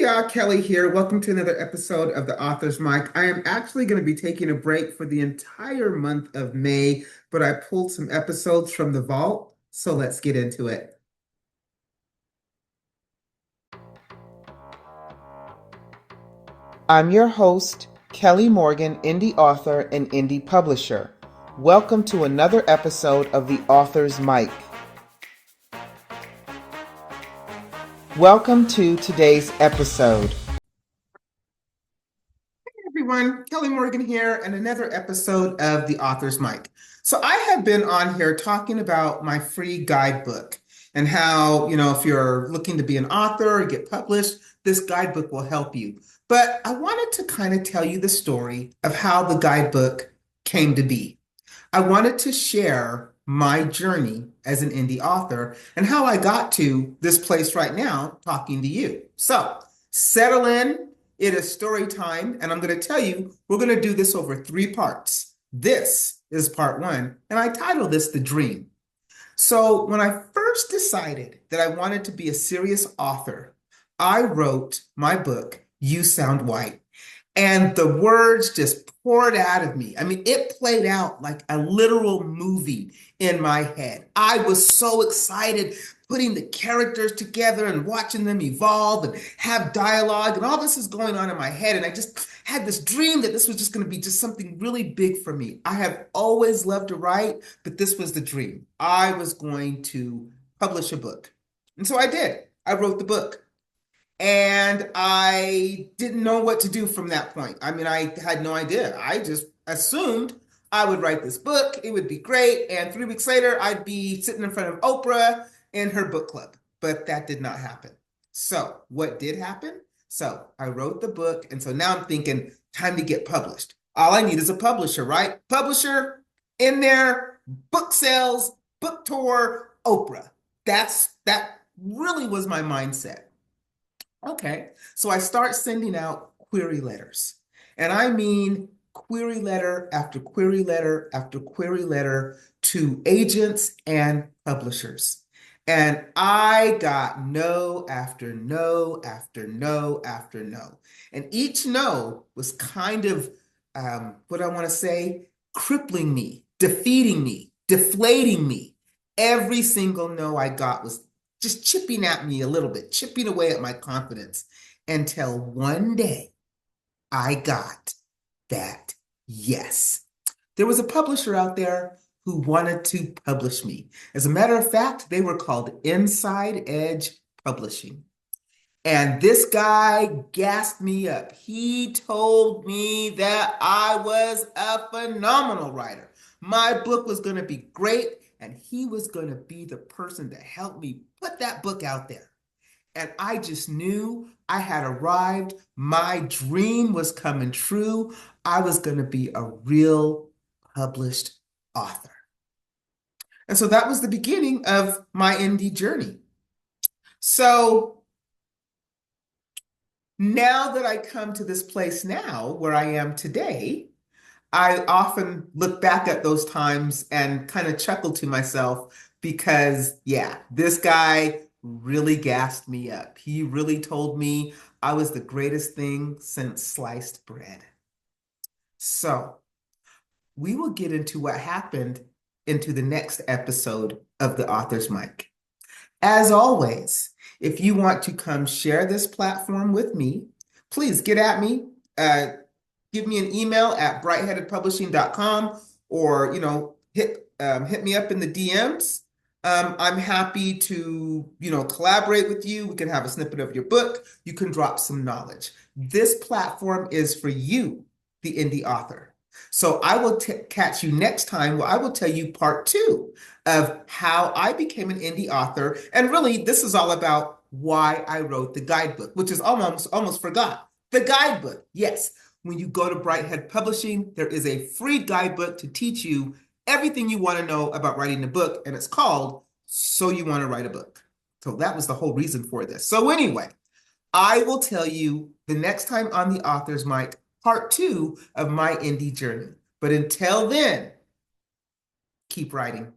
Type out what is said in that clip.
y'all, Kelly here. Welcome to another episode of The Author's Mic. I am actually going to be taking a break for the entire month of May, but I pulled some episodes from the vault, so let's get into it. I'm your host, Kelly Morgan, indie author and indie publisher. Welcome to another episode of The Author's Mic. Welcome to today's episode. Everyone, Kelly Morgan here, and another episode of The Author's Mic. So I have been on here talking about my free guidebook and how, if you're looking to be an author or get published, this guidebook will help you. But I wanted to kind of tell you the story of how the guidebook came to be. I wanted to share my journey as an indie author and how I got to this place right now talking to you. So settle in. It is story time, and I'm going to tell you, we're going to do this over 3 parts. This is part 1, and I titled this The Dream. So when I first decided that I wanted to be a serious author, I wrote my book, You Sound White, and the words just poured out of me. I mean, it played out like a literal movie in my head. I was so excited putting the characters together and watching them evolve and have dialogue, and all this is going on in my head. And I just had this dream that this was just going to be just something really big for me. I have always loved to write, but this was the dream. I was going to publish a book. And so I did. I wrote the book. And I didn't know what to do from that point. I mean, I had no idea. I just assumed I would write this book, it would be great, and 3 weeks later, I'd be sitting in front of Oprah in her book club. But that did not happen. So what did happen? So I wrote the book, and so now I'm thinking, time to get published. All I need is a publisher, right? Publisher, in there, book sales, book tour, Oprah. That really was my mindset. Okay, so I start sending out query letters. And I mean query letter after query letter after query letter to agents and publishers. And I got no after no after no after no. And each no was kind of, what I want to say, crippling me, defeating me, deflating me. Every single no I got was just chipping at me a little bit, chipping away at my confidence until one day I got that yes. There was a publisher out there who wanted to publish me. As a matter of fact, they were called Inside Edge Publishing. And this guy gassed me up. He told me that I was a phenomenal writer. My book was going to be great, and he was going to be the person to help me put that book out there. And I just knew I had arrived. My dream was coming true. I was going to be a real published author. And so that was the beginning of my indie journey. So now that I come to this place now where I am today, I often look back at those times and kind of chuckle to myself because, yeah, this guy really gassed me up. He really told me I was the greatest thing since sliced bread. So we will get into what happened into the next episode of The Author's Mic. As always, if you want to come share this platform with me, please get at me. Give me an email at brightheadedpublishing.com or, hit me up in the DMs. I'm happy to, collaborate with you. We can have a snippet of your book. You can drop some knowledge. This platform is for you, the indie author. So I will catch you next time where I will tell you part 2 of how I became an indie author. And really, this is all about why I wrote the guidebook, which is almost forgot. The guidebook, yes. When you go to Brighthead Publishing, there is a free guidebook to teach you everything you want to know about writing a book, and it's called So You Want to Write a Book. So that was the whole reason for this. So anyway, I will tell you the next time on The Author's Mic, part 2 of my indie journey. But until then, keep writing.